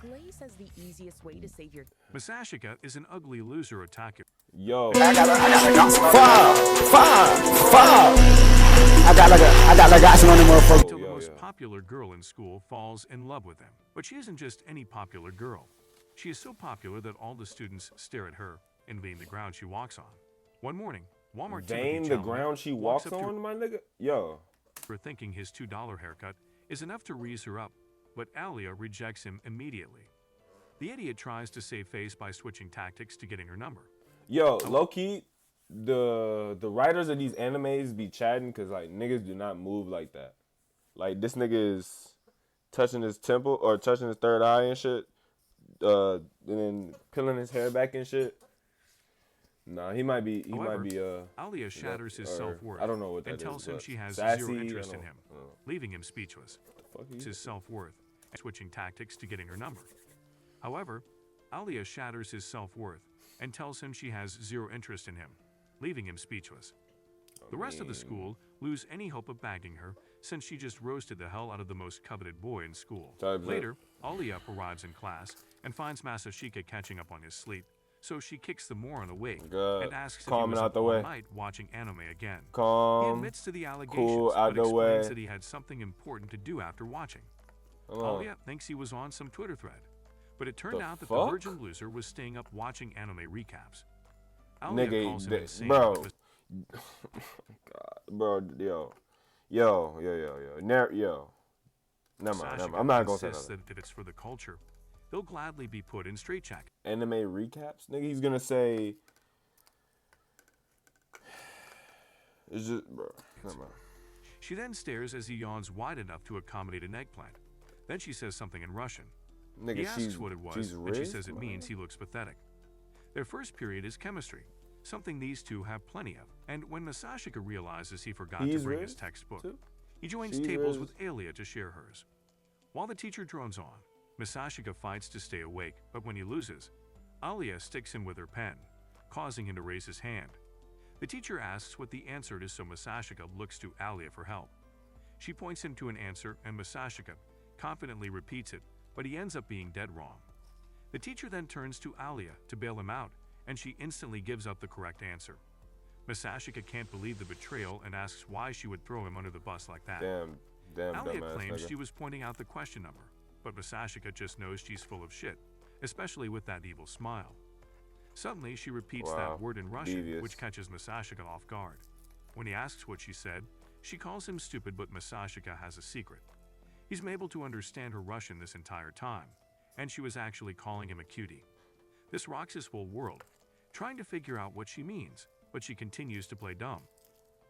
Glaze says the easiest way to save your Masashika is an ugly loser attacker Yo. Five, five, five. I got like action on the motherfucker. until the most popular girl in school falls in love with him. But she isn't just any popular girl. She is so popular that all the students stare at her, envying the ground she walks on. One morning, Walmart Vein Timothy the Chalamet ground she walks walks up to on, my nigga. Yo. her thinking his $2 haircut is enough to raise her up, but Alia rejects him immediately. The idiot tries to save face by switching tactics to getting her number. Yo, low key, the writers of these animes be chatting because like niggas do not move like that. Like this nigga is touching his temple or touching his third eye and shit. And then peeling his hair back and shit. Nah, he might be Alia shatters his self-worth I don't know what that and tells is, him she has sassy, zero interest in him, I don't know. leaving him speechless. Fuck you. His self-worth and switching tactics to getting her number. However, Alia shatters his self-worth and tells him she has zero interest in him, leaving him speechless. The rest of the school lose any hope of bagging her since she just roasted the hell out of the most coveted boy in school. Later, Alia arrives in class and finds Masashika catching up on his sleep, so she kicks the moron awake and asks if he was up all night watching anime again. He admits to the allegations, but explains that he had something important to do after watching. Alia thinks he was on some Twitter thread, but it turned out that the virgin loser was staying up watching anime recaps. Alia calls him insane. Bro. God, bro, yo. Never mind. I'm not gonna say that. If it's for the culture, they'll gladly be put in straitjacket. Anime recaps, nigga. He's gonna say, it's just, bro. Never mind. She then stares as he yawns wide enough to accommodate an eggplant. Then she says something in Russian. Nigga, He asks what it was, and she says it man. means he looks pathetic. Their first period is chemistry, something these two have plenty of. And when Masashika realizes he forgot to bring his textbook, he joins tables with Alia to share hers. While the teacher drones on, Masashika fights to stay awake, but when he loses, Alia sticks him with her pen, causing him to raise his hand. The teacher asks what the answer is, so Masashika looks to Alia for help. She points him to an answer, and Masashika confidently repeats it, but he ends up being dead wrong. The teacher then turns to Alia to bail him out, and she instantly gives up the correct answer. Masashika can't believe the betrayal and asks why she would throw him under the bus like that. Damn Alia dumbass claims nigga. she was pointing out the question number, but Masashika just knows she's full of shit, especially with that evil smile. Suddenly, she repeats that word in Russian, which catches Masashika off guard. When he asks what she said, she calls him stupid, but Masashika has a secret. He's been able to understand her Russian this entire time, and she was actually calling him a cutie. This rocks his whole world, trying to figure out what she means, but she continues to play dumb.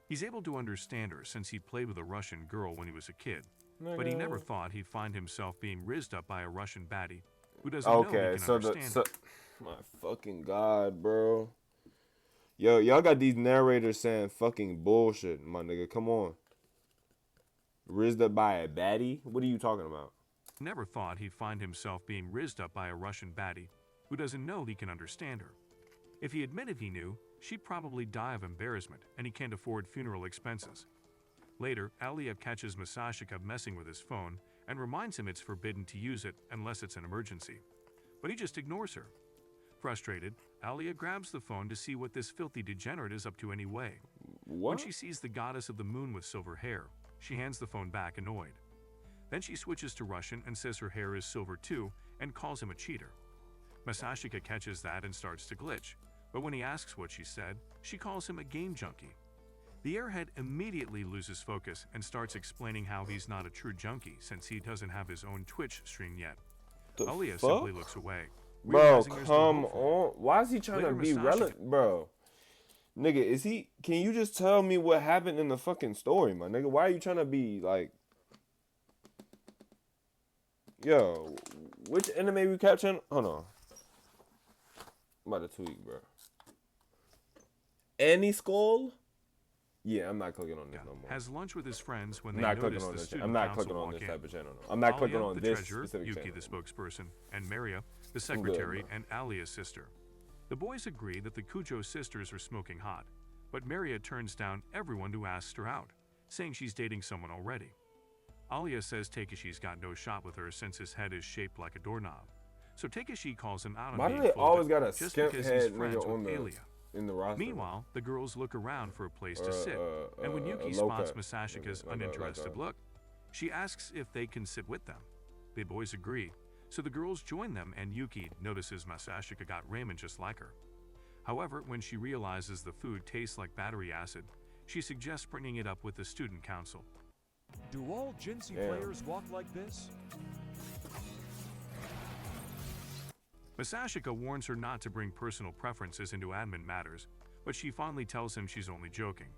He's able to understand her since he played with a Russian girl when he was a kid, but he never thought he'd find himself being rizzed up by a Russian baddie who doesn't know he can understand him. My fucking God, bro. Yo, y'all got these narrators saying fucking bullshit, my nigga. Come on. Rizzed up by a baddie? What are you talking about? Never thought he'd find himself being rizzed up by a Russian baddie who doesn't know he can understand her. If he admitted he knew, she'd probably die of embarrassment, and he can't afford funeral expenses. Later, Alia catches Masashika messing with his phone and reminds him it's forbidden to use it unless it's an emergency. But he just ignores her. Frustrated, Alia grabs the phone to see what this filthy degenerate is up to anyway. When she sees the goddess of the moon with silver hair, she hands the phone back, annoyed. Then she switches to Russian and says her hair is silver too, and calls him a cheater. Masashika catches that and starts to glitch, but when he asks what she said, she calls him a game junkie. The airhead immediately loses focus and starts explaining how he's not a true junkie since he doesn't have his own Twitch stream yet. Alia simply looks away. Bro, come on. Why is he trying to be relevant, bro? Nigga, is he... Can you just tell me what happened in the fucking story, my nigga? Why are you trying to be, like... Yo, which anime recap channel? Hold on. I'm about to tweet, bro. Any Skull? Yeah, I'm not clicking on this no more. Has lunch with his friends when they not notice clicking on the this. student I'm not council clicking on walk this in. type of channel. No. I'm not clicking on the this treasurer, specific Yuki, channel. the spokesperson, and Maria, the secretary, and Alia's sister. The boys agree that the Kujo sisters are smoking hot, but Maria turns down everyone who asks her out, saying she's dating someone already. Alia says Takeshi's got no shot with her since his head is shaped like a doorknob. So Takeshi calls him out on Why do being they full of always it got a just skimp because he's head friends nigga on with the Alia. in the roster? Meanwhile, the girls look around for a place to sit, and when Yuki low spots cut. Masashika's Like a- uninterested look, she asks if they can sit with them. The boys agree, so the girls join them and Yuki notices Masashika got ramen just like her. However, when she realizes the food tastes like battery acid, she suggests bringing it up with the student council. Do all Jinsei Damn. players walk like this? Masashika warns her not to bring personal preferences into admin matters, but she fondly tells him she's only joking.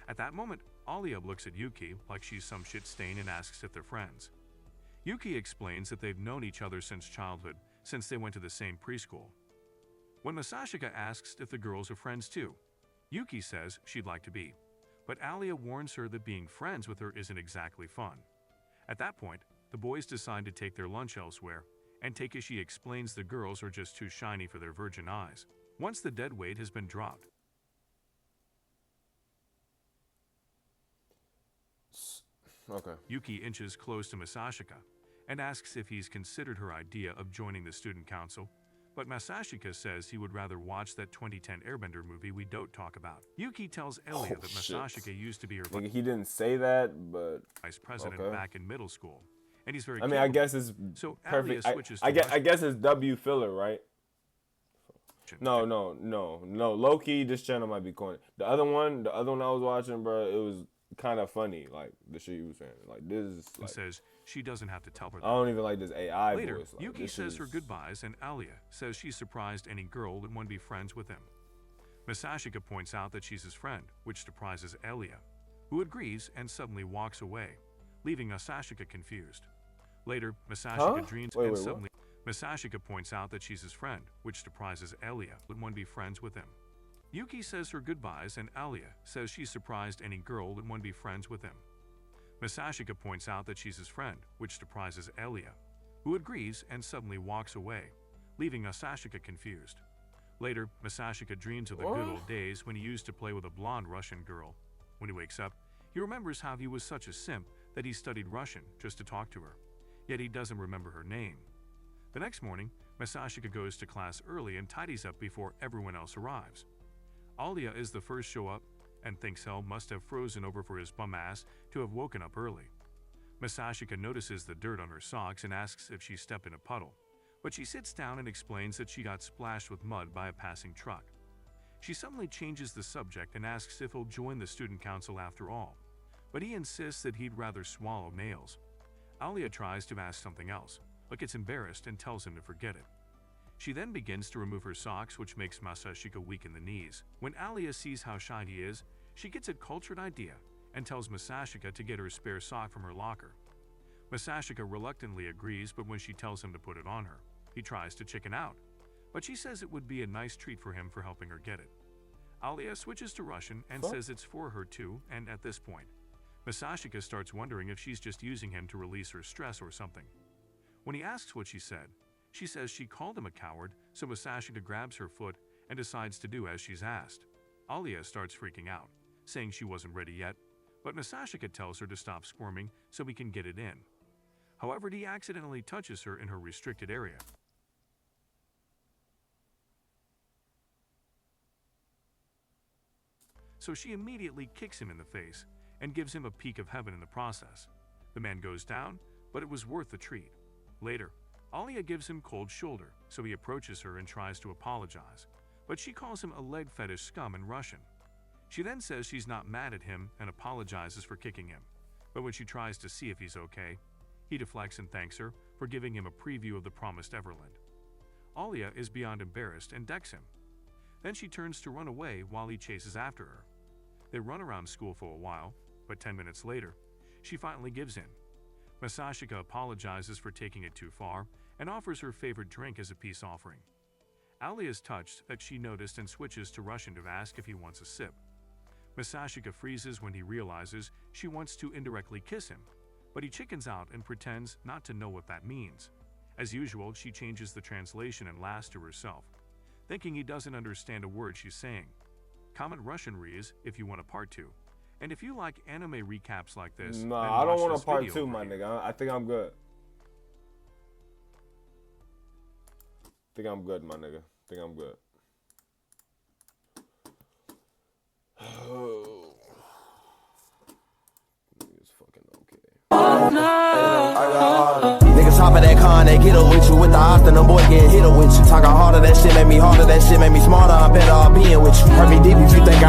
At that moment, Alia looks at Yuki like she's some shit stain and asks if they're friends. Yuki explains that they've known each other since childhood, since they went to the same preschool. When Masashika asks if the girls are friends too, Yuki says she'd like to be, but Alia warns her that being friends with her isn't exactly fun. At that point, the boys decide to take their lunch elsewhere, and Takeshi explains the girls are just too shiny for their virgin eyes. Once the dead weight has been dropped, Okay. Yuki inches close to Masashika and asks if he's considered her idea of joining the student council, but Masashika says he would rather watch that 2010 Airbender movie we don't talk about. Yuki tells Elia that shit. Masashika used to be her Nigga, he didn't say that, but vice president okay. back in middle school, and he's very I mean, I capable. guess it's So perfect. Alia switches to I Russian. guess it's W filler, right? No. Low key, this channel might be corny. The other one I was watching, bro, it was kind of funny. Like the shit you was saying. Like this is and like says she doesn't have to tell her I that. don't even like this AI Later, voice. Like, Yuki this says her is- goodbyes, and Alia says she's surprised any girl would want to be friends with him. Masashika points out that she's his friend, which surprises Elia, who agrees and suddenly walks away, leaving Masashika confused. Later, Masashika dreams Wait, and what? suddenly Masashika points out that she's his friend, which surprises Elia would want to be friends with him. Yuki says her goodbyes, and Alia says she's surprised any girl would want to be friends with him. Masashika points out that she's his friend, which surprises Elia, who agrees and suddenly walks away, leaving Masashika confused. Later, Masashika dreams of the good old days when he used to play with a blonde Russian girl. When he wakes up, he remembers how he was such a simp that he studied Russian just to talk to her, yet he doesn't remember her name. The next morning, Masashika goes to class early and tidies up before everyone else arrives. Alia is the first show up and thinks hell must have frozen over for his bum ass to have woken up early. Masashika notices the dirt on her socks and asks if she stepped in a puddle, but she sits down and explains that she got splashed with mud by a passing truck. She suddenly changes the subject and asks if he'll join the student council after all, but he insists that he'd rather swallow nails. Alia tries to ask something else, but gets embarrassed and tells him to forget it. She then begins to remove her socks, which makes Masashika weak in the knees. When Alia sees how shy he is, she gets a cultured idea and tells Masashika to get her a spare sock from her locker. Masashika reluctantly agrees, but when she tells him to put it on her, he tries to chicken out, but she says it would be a nice treat for him for helping her get it. Alia switches to Russian and says it's for her too, and at this point, Masashika starts wondering if she's just using him to release her stress or something. When he asks what she said, she says she called him a coward, so Masashika grabs her foot and decides to do as she's asked. Alia starts freaking out, saying she wasn't ready yet, but Masashika tells her to stop squirming so he can get it in. However, he accidentally touches her in her restricted area. So she immediately kicks him in the face and gives him a peek of heaven in the process. The man goes down, but it was worth the treat. Later, Alia gives him cold shoulder, so he approaches her and tries to apologize, but she calls him a leg fetish scum in Russian. She then says she's not mad at him and apologizes for kicking him, but when she tries to see if he's okay, he deflects and thanks her for giving him a preview of the promised Everland. Alia is beyond embarrassed and decks him. Then she turns to run away while he chases after her. They run around school for a while, but 10 minutes later, she finally gives in. Masashika apologizes for taking it too far and offers her favorite drink as a peace offering. Alia is touched that she noticed and switches to Russian to ask if he wants a sip. Masashika freezes when he realizes she wants to indirectly kiss him, but he chickens out and pretends not to know what that means. As usual, she changes the translation and laughs to herself, thinking he doesn't understand a word she's saying. Comment Russian reads if you want a part 2, And if you like anime recaps like this, Nah, then I don't watch want this a part video 2, over my here. nigga. I think I'm good. Think I'm good, my nigga. Think I'm good. Niggas fucking okay. Niggas hop of that con, they get up with you with the ops, and them boy getting hit up with you. Talking harder, that shit make me harder, that shit make me smarter. I'm better off being with you. Hurt me deep if you think I